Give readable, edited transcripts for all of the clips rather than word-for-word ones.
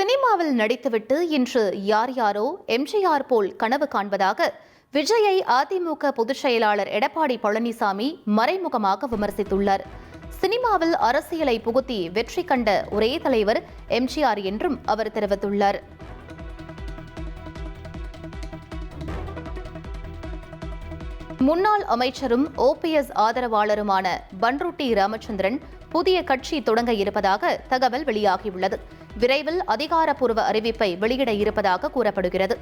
சினிமாவில் நடித்துவிட்டு இன்று யார் யாரோ எம்ஜிஆர் போல் கனவு காண்பதாக விஜயை அதிமுக பொதுச் செயலாளர் எடப்பாடி பழனிசாமி மறைமுகமாக விமர்சித்துள்ளார். சினிமாவில் அரசியலை புகுத்தி வெற்றி கண்ட ஒரே தலைவர் எம்ஜிஆர் என்றும் அவர் தெரிவித்துள்ளார். முன்னாள் அமைச்சரும் OPS ஆதரவாளருமான பன்ருட்டி ராமச்சந்திரன் புதிய கட்சி தொடங்க இருப்பதாக தகவல் வெளியாகியுள்ளது. விரைவில் அதிகாரப்பூர்வ அறிவிப்பை வெளியிட இருப்பதாக கூறப்படுகிறது.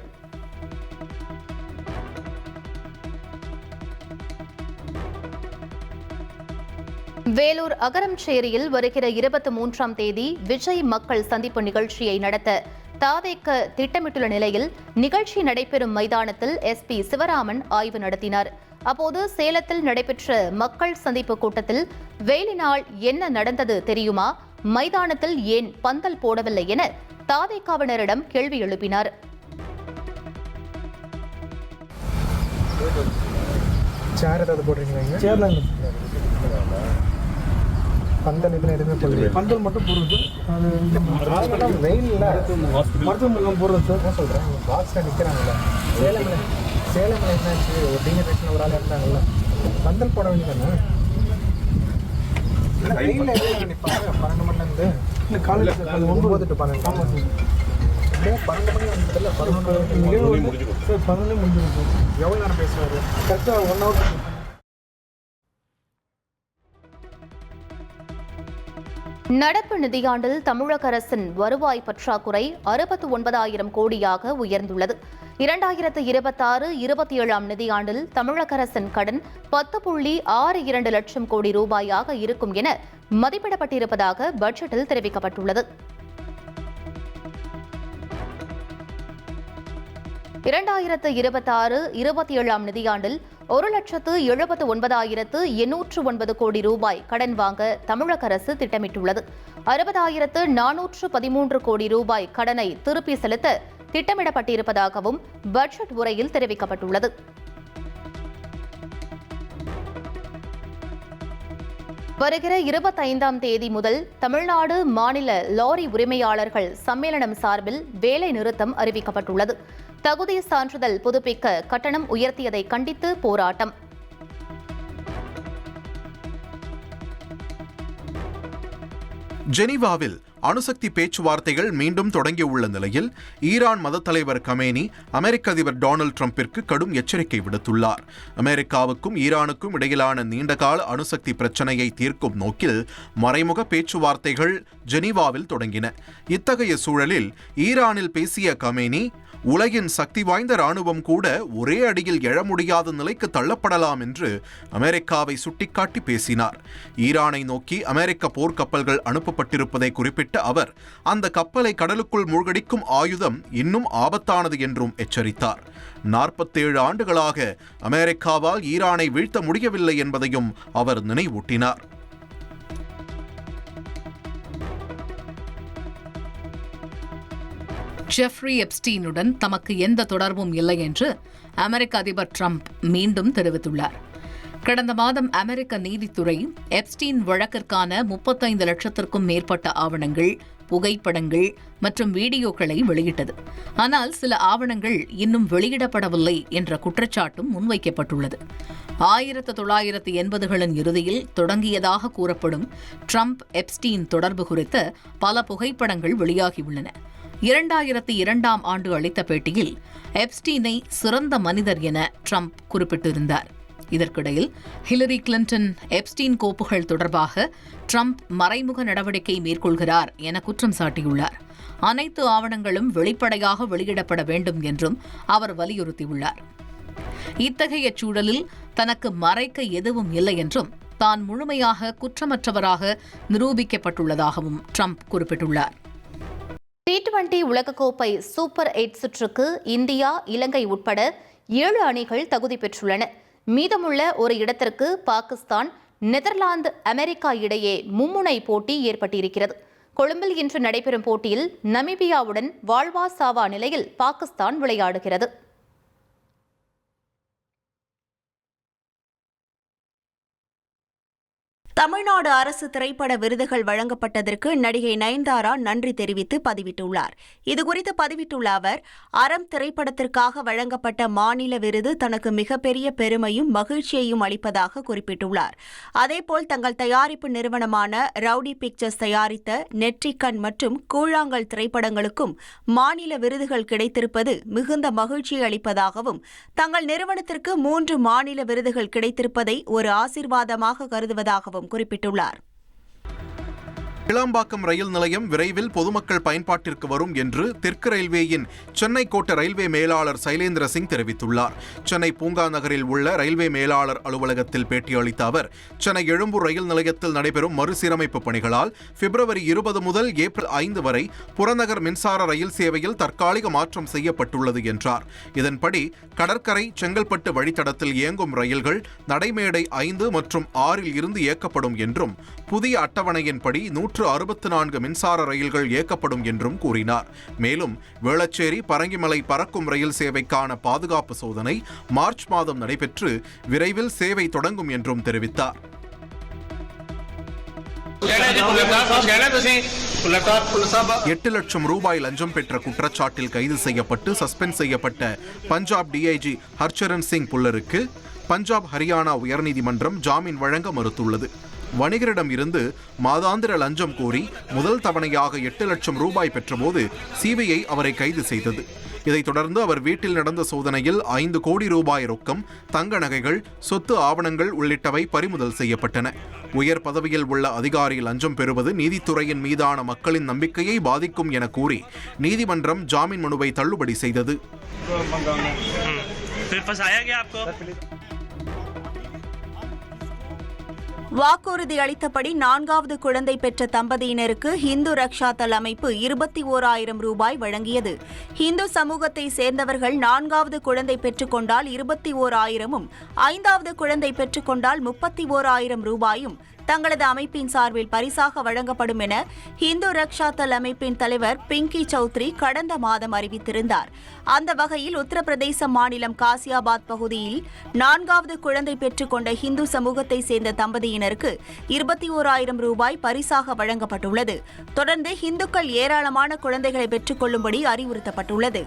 வேலூர் அகரம்சேரியில் வருகிற 23ஆம் தேதி விஜய் மக்கள் சந்திப்பு நிகழ்ச்சியை நடத்த தாவேக திட்டமிட்டுள்ள நிலையில் நிகழ்ச்சி நடைபெறும் மைதானத்தில் SP சிவராமன் ஆய்வு நடத்தினார். அப்போது சேலத்தில் நடைபெற்ற மக்கள் சந்திப்பு கூட்டத்தில் வேலினால் என்ன நடந்தது தெரியுமா, மைதானத்தில் ஏன் பந்தல் போடவில்லை என தாவேகாவினரிடம் கேள்வி எழுப்பினார். பந்தல் இதில் எதுவுமே போடுறது, பந்தல் மட்டும் போடுறது. அது வெயிலில் மருத்துவ முகாம் போடுறது சார். என்ன சொல்கிறேன், பாக்ஸில் நிற்கிறாங்கல்ல, சேலம் என்னாச்சு, ஒரு டீஹைட்ரேஷன் ஒரு ஆள் இருந்தாங்கல்ல, பந்தல் போட வேண்டியதானே. வெயிலில் எதுவும் நிற்பாங்க 12 மணிலேருந்து இல்லை காலேஜ் 9 to 12. ஆமாம் சார், எப்படியே 12 மணி வந்ததில்ல, 11 சார் 11 முடிஞ்சிருக்கும். எவ்வளோ நேரம் பேசுவார்? கரெக்டாக 1 hour. நடப்பு நிதியாண்டில் தமிழக அரசின் வருவாய் பற்றாக்குறை 69,000 கோடியாக உயர்ந்துள்ளது. 2026-27 நிதியாண்டில் தமிழக அரசின் கடன் 10.62 லட்சம் கோடி ரூபாயாக இருக்கும் என மதிப்பிடப்பட்டிருப்பதாக பட்ஜெட்டில் தெரிவிக்கப்பட்டுள்ளது. 2026-27 நிதியாண்டில் 1,79,809 கோடி ரூபாய் கடன் வாங்க தமிழக அரசு திட்டமிட்டுள்ளது. 60,413 கோடி ரூபாய் கடனை திருப்பி செலுத்த திட்டமிடப்பட்டிருப்பதாகவும் பட்ஜெட் உரையில் தெரிவிக்கப்பட்டுள்ளது. வருகிற 25ஆம் தேதி முதல் தமிழ்நாடு மாநில லாரி உரிமையாளர்கள் சம்மேளனம் சார்பில் வேலை நிறுத்தம் அறிவிக்கப்பட்டுள்ளது. தகுதி சான்றிதழ் புதுப்பிக்க கட்டணம் உயர்த்தியதை கண்டித்து போராட்டம். ஜெனீவாவில் அணுசக்தி பேச்சுவார்த்தைகள் மீண்டும் தொடங்கியுள்ள நிலையில் ஈரான் மதத் தலைவர் கமேனி அமெரிக்க அதிபர் டொனால்டு டிரம்பிற்கு கடும் எச்சரிக்கை விடுத்துள்ளார். அமெரிக்காவுக்கும் ஈரானுக்கும் இடையிலான நீண்டகால அணுசக்தி பிரச்சினையை தீர்க்கும் நோக்கில் மறைமுக பேச்சுவார்த்தைகள் ஜெனீவாவில் தொடங்கின. இத்தகைய சூழலில் ஈரானில் பேசிய கமேனி, உலகின் சக்தி வாய்ந்த ராணுவம் கூட ஒரே அடியில் எழ முடியாத நிலைக்கு தள்ளப்படலாம் என்று அமெரிக்காவை சுட்டிக்காட்டி பேசினார். ஈரானை நோக்கி அமெரிக்க போர்க்கப்பல்கள் அனுப்பப்பட்டிருப்பதை குறிப்பிட்ட அவர், அந்த கப்பலை கடலுக்குள் மூழ்கடிக்கும் ஆயுதம் இன்னும் ஆபத்தானது என்றும் எச்சரித்தார். 47 ஆண்டுகளாக அமெரிக்காவால் ஈரானை வீழ்த்த முடியவில்லை என்பதையும் அவர் நினைவூட்டினார். ஜெஃப்ரி எப்ஸ்டீனுடன் தமக்கு எந்த தொடர்பும் இல்லை என்று அமெரிக்க அதிபர் டிரம்ப் மீண்டும் தெரிவித்துள்ளார். கடந்த மாதம் அமெரிக்க நீதித்துறை எப்ஸ்டீன் வழக்கிற்கான 35 லட்சத்திற்கும் மேற்பட்ட ஆவணங்கள், புகைப்படங்கள் மற்றும் வீடியோக்களை வெளியிட்டது. ஆனால் சில ஆவணங்கள் இன்னும் வெளியிடப்படவில்லை என்ற குற்றச்சாட்டும் முன்வைக்கப்பட்டுள்ளது. 1980களின் இறுதியில் தொடங்கியதாக கூறப்படும் ட்ரம்ப் எப்ஸ்டீன் தொடர்பு குறித்த பல புகைப்படங்கள் வெளியாகியுள்ளன. 2002ஆம் ஆண்டு அளித்த பேட்டியில் எப்ஸ்டீனை சிறந்த மனிதர் என ட்ரம்ப் குறிப்பிட்டிருந்தார். இதற்கிடையில் ஹிலரி கிளின்டன் எப்ஸ்டீன் கோப்புகள் தொடர்பாக ட்ரம்ப் மறைமுக நடவடிக்கை மேற்கொள்கிறார் என குற்றம் சாட்டியுள்ளார். அனைத்து ஆவணங்களும் வெளிப்படையாக வெளியிடப்பட வேண்டும் என்றும் அவர் வலியுறுத்தியுள்ளார். இத்தகைய சூழலில் தனக்கு மறைக்க எதுவும் இல்லை என்றும் தான் முழுமையாக குற்றமற்றவராக நிரூபிக்கப்பட்டுள்ளதாகவும் ட்ரம்ப் குறிப்பிட்டுள்ளார். T20 உலகக்கோப்பை சூப்பர் 8 சுற்றுக்கு இந்தியா, இலங்கை உட்பட 7 அணிகள் தகுதி பெற்றுள்ளன. மீதமுள்ள ஒரு இடத்திற்கு பாகிஸ்தான், நெதர்லாந்து, அமெரிக்கா இடையே மும்முனை போட்டி ஏற்பட்டிருக்கிறது. கொழும்பில் இன்று நடைபெறும் போட்டியில் நமீபியாவுடன் வாழ்வா சாவா நிலையில் பாகிஸ்தான் விளையாடுகிறது. தமிழ்நாடு அரசு திரைப்பட விருதுகள் வழங்கப்பட்டதற்கு நடிகை நயன்தாரா நன்றி தெரிவித்து பதிவிட்டுள்ளார். இதுகுறித்து பதிவிட்டுள்ள அவர், அறம் திரைப்படத்திற்காக வழங்கப்பட்ட மாநில விருது தனக்கு மிகப்பெரிய பெருமையும் மகிழ்ச்சியையும் அளிப்பதாக குறிப்பிட்டுள்ளார். அதேபோல் தங்கள் தயாரிப்பு நிறுவனமான ரவுடி பிக்சர்ஸ் தயாரித்த நெற்றிக்கண் மற்றும் கூழாங்கல் திரைப்படங்களுக்கும் மாநில விருதுகள் கிடைத்திருப்பது மிகுந்த மகிழ்ச்சியை அளிப்பதாகவும், தங்கள் நிறுவனத்திற்கு 3 மாநில விருதுகள் கிடைத்திருப்பதை ஒரு ஆசீர்வாதமாக கருதுவதாகவும் குறிப்பிட்டுள்ளார். கிளாம்பாக்கம் ரயில் நிலையம் விரைவில் பொதுமக்கள் பயன்பாட்டிற்கு வரும் என்று தெற்கு ரயில்வேயின் சென்னை கோட்ட ரயில்வே மேலாளர் சைலேந்திர சிங் தெரிவித்துள்ளார். சென்னை பூங்கா நகரில் உள்ள ரயில்வே மேலாளர் அலுவலகத்தில் பேட்டியளித்த அவர், சென்னை எழும்பூர் ரயில் நிலையத்தில் நடைபெறும் மறுசீரமைப்பு பணிகளால் பிப்ரவரி 20 முதல் ஏப்ரல் 5 வரை புறநகர் மின்சார ரயில் சேவையில் தற்காலிக மாற்றம் செய்யப்பட்டுள்ளது என்றார். இதன்படி கடற்கரை செங்கல்பட்டு வழித்தடத்தில் இயங்கும் ரயில்கள் நடைமேடை 5 மற்றும் 6 இருந்து இயக்கப்படும் என்றும், புதிய அட்டவணையின்படி 164 மின்சார ரயில்கள் இயக்கப்படும் என்றும் கூறினார். மேலும் வேளச்சேரி பரங்கிமலை பறக்கும் ரயில் சேவைக்கான பாதுகாப்பு சோதனை மார்ச் மாதம் நடைபெற்று விரைவில் சேவை தொடங்கும் என்றும் தெரிவித்தார். 8 லட்சம் ரூபாய் லஞ்சம் பெற்ற குற்றச்சாட்டில் கைது செய்யப்பட்டு சஸ்பெண்ட் செய்யப்பட்ட பஞ்சாப் டிஐஜி ஹர்ச்சரன் சிங் புல்லருக்கு பஞ்சாப் ஹரியானா உயர்நீதிமன்றம் ஜாமீன் வழங்க மறுத்துள்ளது. வணிகரிடம் இருந்து மாதாந்திர லஞ்சம் கோரி முதல் தவணையாக 8 லட்சம் ரூபாய் பெற்றபோது சிபிஐ அவரை கைது செய்தது. இதைத் தொடர்ந்து அவர் வீட்டில் நடந்த சோதனையில் 5 கோடி ரூபாய் ரொக்கம், தங்க நகைகள், சொத்து ஆவணங்கள் உள்ளிட்டவை பறிமுதல் செய்யப்பட்டன. உயர் பதவியில் உள்ள அதிகாரி லஞ்சம் பெறுவது நீதித்துறையின் மீதான மக்களின் நம்பிக்கையை பாதிக்கும் என கூறி நீதிமன்றம் ஜாமீன் மனுவை தள்ளுபடி செய்தது. வாக்குறுதி அளித்தபடி 4வது குழந்தை பெற்ற தம்பதியினருக்கு இந்து ரக்ஷா தள் அமைப்பு 21,000 ரூபாய் வழங்கியது. இந்து சமூகத்தை சேர்ந்தவர்கள் 4வது குழந்தை பெற்றுக்கொண்டால் 21,000-உம், 5வது குழந்தை பெற்றுக்கொண்டால் 31,000 ரூபாயும் தங்களது அமைப்பின் சார்பில் பரிசாக வழங்கப்படும் என இந்து ரக்ஷா தள் அமைப்பின் தலைவர் பிங்கி சௌத்ரி கடந்த மாதம் அறிவித்திருந்தார். அந்த வகையில் உத்தரப்பிரதேச மாநிலம் காசியாபாத் பகுதியில் 4வது குழந்தை பெற்றுக்கொண்ட இந்து சமூகத்தை சேர்ந்த தம்பதியினருக்கு 21,000 ரூபாய் பரிசாக வழங்கப்பட்டுள்ளது. தொடர்ந்து இந்துக்கள் ஏராளமான குழந்தைகளை பெற்றுக்கொள்ளும்படி அறிவுறுத்தப்பட்டுள்ளது.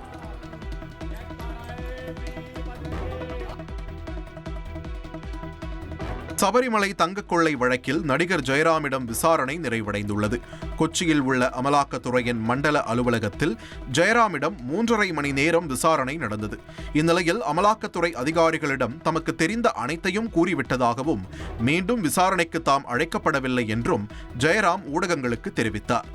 சபரிமலை தங்கக் கொள்ளை வழக்கில் நடிகர் ஜெயராமிடம் விசாரணை நிறைவடைந்துள்ளது. கொச்சியில் உள்ள அமலாக்கத்துறையின் மண்டல அலுவலகத்தில் ஜெயராமிடம் 3.5 மணி நேரம் விசாரணை நடந்தது. இந்நிலையில் அமலாக்கத்துறை அதிகாரிகளிடம் தமக்கு தெரிந்த அனைத்தையும் கூறிவிட்டதாகவும், மீண்டும் விசாரணைக்கு தாம் அழைக்கப்படவில்லை என்றும் ஜெயராம் ஊடகங்களுக்கு தெரிவித்தார்.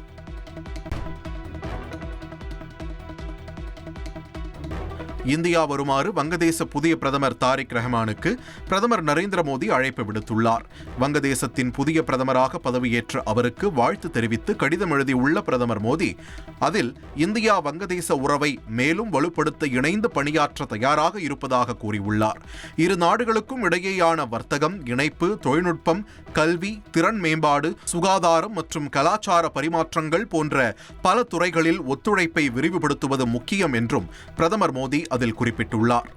இந்தியா வருமாறு வங்கதேச புதிய பிரதமர் தாரிக் ரஹ்மானுக்கு பிரதமர் நரேந்திர மோடி அழைப்பு விடுத்துள்ளார். வங்கதேசத்தின் புதிய பிரதமராக பதவியேற்ற அவருக்கு வாழ்த்து தெரிவித்து கடிதம் எழுதியுள்ள பிரதமர் மோடி, அதில் இந்தியா வங்கதேச உறவை மேலும் வலுப்படுத்த இணைந்து பணியாற்ற தயாராக இருப்பதாக கூறியுள்ளார். இரு நாடுகளுக்கும் இடையேயான வர்த்தகம், இணைப்பு, தொழில்நுட்பம், கல்வி, திறன் மேம்பாடு, சுகாதாரம் மற்றும் கலாச்சார பரிமாற்றங்கள் போன்ற பல துறைகளில் ஒத்துழைப்பை விரிவுபடுத்துவது முக்கியம் என்றும் பிரதமர் மோடி அதில் குறிப்பிட்டுள்ளார்.